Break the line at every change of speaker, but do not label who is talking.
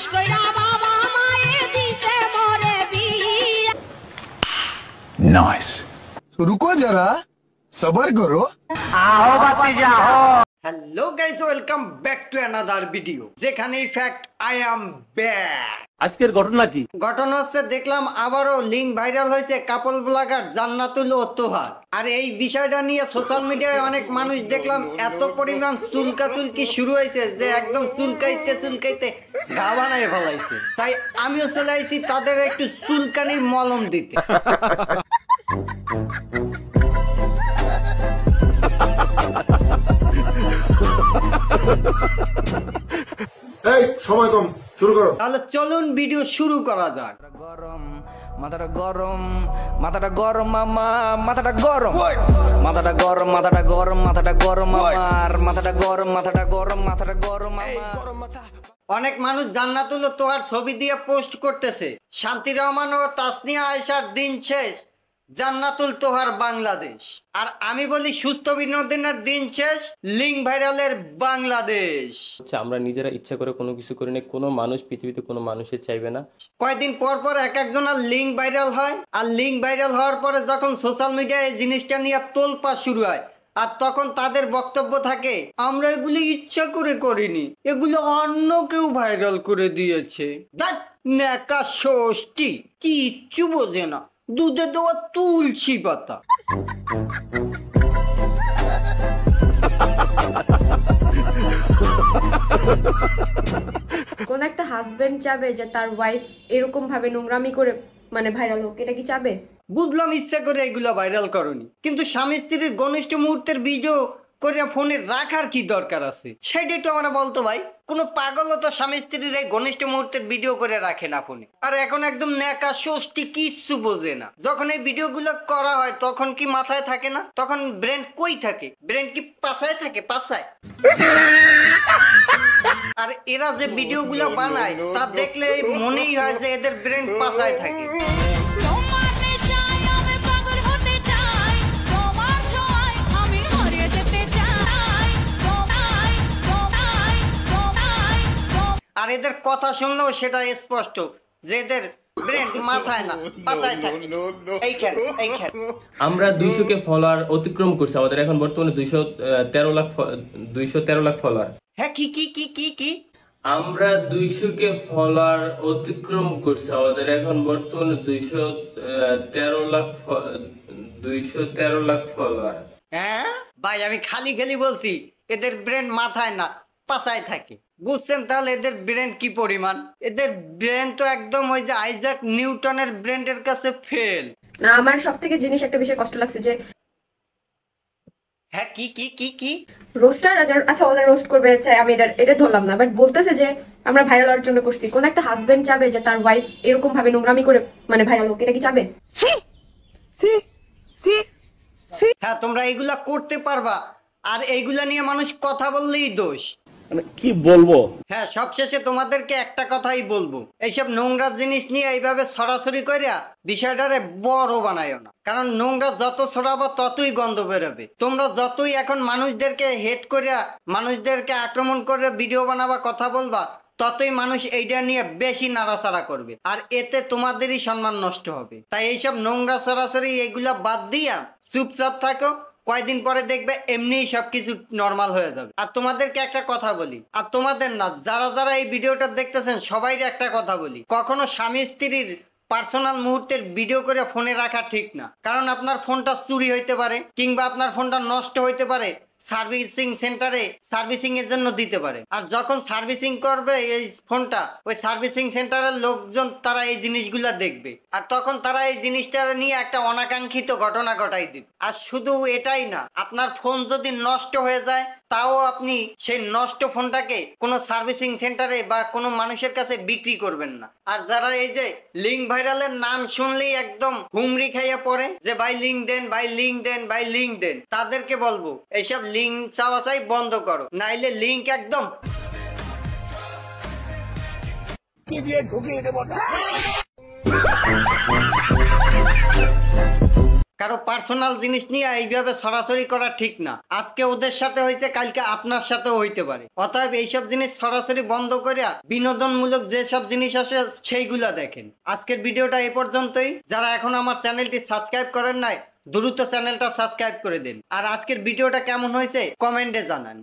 মানুষ কইরা বাবা মায়ে দিছে মোরে বিয়া।
नाइस। तो रुको जरा, सबर करो।
आओ बातीजा आओ।
Hello guys, welcome back to another video, যেখানে ফ্যাক্ট আই অ্যাম ব্যাক।
আজকের ঘটনা কি?
ঘটনা হচ্ছে, দেখলাম আবারও লিঙ্ক ভাইরাল হয়েছে কাপল ব্লগার জান্নাতুল ও তোহার। আর এই বিষয়টা নিয়ে সোশ্যাল মিডিয়ায় অনেক মানুষ দেখলাম এত পরিমাণ চুলকাচুলকি শুরু হয়েছে যে একদম চুলকাইতে গা বানায় ফেলাইছে। তাই আমিও চলে আইছি তাদের একটু চুলকানির মলম দিতে।
এই সময় কম, শুরু করো।
তাহলে চলুন ভিডিও শুরু করা যাক।
গরম মাথাটা গরম, মাথাটা গরম মামা, মাথাটা গরম, মাথাটা গরম, মাথাটা গরম, মাথাটা গরম আমার, মাথাটা গরম, মাথাটা গরম, মাথাটা গরম আমার।
অনেক মানুষ জান্নাতুল ও তোহার ছবি দিয়ে পোস্ট করতেছে, শান্তি রহমান ও তাসনিয়া আয়েশার দিন শেষ, জান্নাতুল তোহার বাংলাদেশ। আর আমি বলি সুস্থ বিনোদনের দিন শেষ, লিঙ্ক ভাইরালের বাংলাদেশ।
আমরা নিজেরা ইচ্ছা করে কোনো কিছু করি না, কোনো মানুষ পৃথিবীতে কোনো মানুষের চাইবে না।
কয়েকদিন পর পর এক একজনের লিঙ্ক ভাইরাল হয়, আর লিঙ্ক ভাইরাল হওয়ার পরে যখন সোশ্যাল মিডিয়ায় এই জিনিসটা নিয়ে তোলপাড় শুরু হয়, আর তখন তাদের বক্তব্য থাকে আমরা এগুলি ইচ্ছা করে করিনি, এগুলো অন্য কেউ ভাইরাল করে দিয়েছে। নেকা ষষ্ঠী কিচ্ছু বোঝে না, দুধে দেওয়া তুলসী পাতা।
কোন একটা হাজবেন্ড চাবে যে তার ওয়াইফ এরকম ভাবে নোংরামি করে মানে ভাইরাল হোক? এটা কি চাবে?
বুঝলাম ইচ্ছা করে এগুলো ভাইরাল করনি, কিন্তু স্বামী স্ত্রীর ঘনিষ্ঠ মুহূর্তের ভিডিও করে ফোনে রাখার কি দরকার আছে সেটা একটু আমরা বলতো ভাই। কোনো পাগলও তো স্বামী স্ত্রীর এই ঘনিষ্ঠ মুহূর্তের ভিডিও করে রাখে না ফোনে। আর এখন একদম নেকা ষষ্ঠী কিচ্ছু বোঝে না। যখন এই ভিডিওগুলো করা হয় তখন কি মাথায় থাকে না? তখন ব্রেন কই থাকে? ব্রেন কি পাছায় থাকে? পাছায়। আর এরা যে ভিডিওগুলো বানায় তা দেখলে মনেই হয় যে এদের ব্রেন পাছায় থাকে।
তোমার নেশায় আমি পাগল হতে চাই, তোমার ছোঁয়ায় আমি হারিয়ে যেতে চাই, তোমায় তোমায় তোমায়।
আর এদের কথা শুনলেও সেটা স্পষ্ট যে এদের ব্রেন মাথায় না, পাছায় থাকে। এইখানে
আমরা 200কে ফলোয়ার অতিক্রম করছি, আমাদের এখন বর্তমানে 213 লাখ ফলোয়ার।
হ্যাঁ, কি
আমরা 200কে ফলোয়ার অতিক্রম করছি, আমাদের এখন বর্তমানে 213 লাখ ফলোয়ার।
হ্যাঁ ভাই, আমি খালি বলছি এদের ব্রেন মাথায় না, পাছায় থাকে। বুঝছেন তাহলে এদের ব্রেন কি পরিমাণ? এদের ব্রেন তো একদম ওই যে আইজাক নিউটনের ব্রেনের কাছে ফেল।
না, আমার সব থেকে জিনিস একটা বিষয় কষ্ট লাগছে যে
হ্যাঁ, কি
রোস্টার আচ্ছা ওদের রোস্ট করবে, আচ্ছা আমি এটা ধরলাম না, বাট বলতেছে যে আমরা ভাইরাল হওয়ার জন্য করছি। কোন একটা হাজবেন্ড চাবে যে তার ওয়াইফ এরকম ভাবে নোংরামি করে মানে ভাইরাল হোক? এটা কি চাবে?
হ্যাঁ, তোমরা এইগুলা করতে পারবা, আর এইগুলা নিয়ে মানুষ কথা বললেই দোষ।
মানে কি বলবো?
হ্যাঁ, সবশেষে তোমাদেরকে একটা কথাই বলবো, এইসব নোংরা জিনিস নিয়ে এইভাবে ছড়াছড়ি করিয়া বিষয়টারে বড় বানায়ও না। কারণ নোংরা যত ছড়াবো ততই গন্ধ বেরোবে। তোমরা যতই এখন মানুষদেরকে হেট করিয়া, মানুষদেরকে আক্রমণ করে ভিডিও বানাবা, কথা বলবা, ততই মানুষ এইটা নিয়ে বেশি নাড়াচাড়া করবে, আর এতে তোমাদেরই সম্মান নষ্ট হবে। তাই এইসব নোংরা ছড়াছড়ি এইগুলা বাদ দিয়া চুপচাপ থাকো। কয়েকদিন পরে দেখবে এমনিই সবকিছু নর্মাল হয়ে যাবে। আর তোমাদেরকে একটা কথা বলি, আর তোমাদের না, যারা এই ভিডিওটা দেখতেছেন সবাইকে একটা কথা বলি, কখনো স্বামী স্ত্রীর পার্সোনাল মুহূর্তের ভিডিও করে ফোনে রাখা ঠিক না। কারণ আপনার ফোনটা চুরি হইতে পারে, কিংবা আপনার ফোনটা নষ্ট হইতে পারে, সার্ভিসিং সেন্টারে সার্ভিসিং এর জন্য দিতে পারে। আর যখন সার্ভিসিং করবে এই ফোনটা, ওই সার্ভিসিং সেন্টারের লোকজন তারা এই জিনিসগুলা দেখবে, আর তখন তারা এই জিনিসটা নিয়ে একটা অনাকাঙ্ক্ষিত ঘটনা ঘটাই দিবে। আর শুধু এটাই না, আপনার ফোন যদি নষ্ট হয়ে যায় তাও আপনি সেই নষ্ট ফোনটাকে কোনো সার্ভিসিং সেন্টারে বা কোনো মানুষের কাছে বিক্রি করবেন না। আর যারা এই যে লিঙ্ক ভাইরালের নাম শুনলেই একদম হুমড়ি খাইয়া পড়ে যে ভাই লিঙ্ক দেন, ভাই লিঙ্ক দেন, ভাই লিঙ্ক দেন, তাদেরকে বলবো এইসব লিঙ্ক চাওয়া চাই বন্ধ করো, নাইলে লিঙ্ক একদম কারো পার্সোনাল জিনিস নিয়ে এইভাবে সরাসরি করা ঠিক না। আজকে ওদের সাথে হয়েছে, কালকে আপনার সাথেও হইতে পারে। অতএব এইসব জিনিস সরাসরি বন্ধ করে বিনোদনমূলক যেসব জিনিস আসে সেইগুলা দেখেন। আজকের ভিডিওটা এ পর্যন্তই। যারা এখন আমার চ্যানেলটি সাবস্ক্রাইব করেন নাই, দ্রুত চ্যানেলটা সাবস্ক্রাইব করে দিন। আর আজকের ভিডিওটা কেমন হয়েছে কমেন্টে জানান।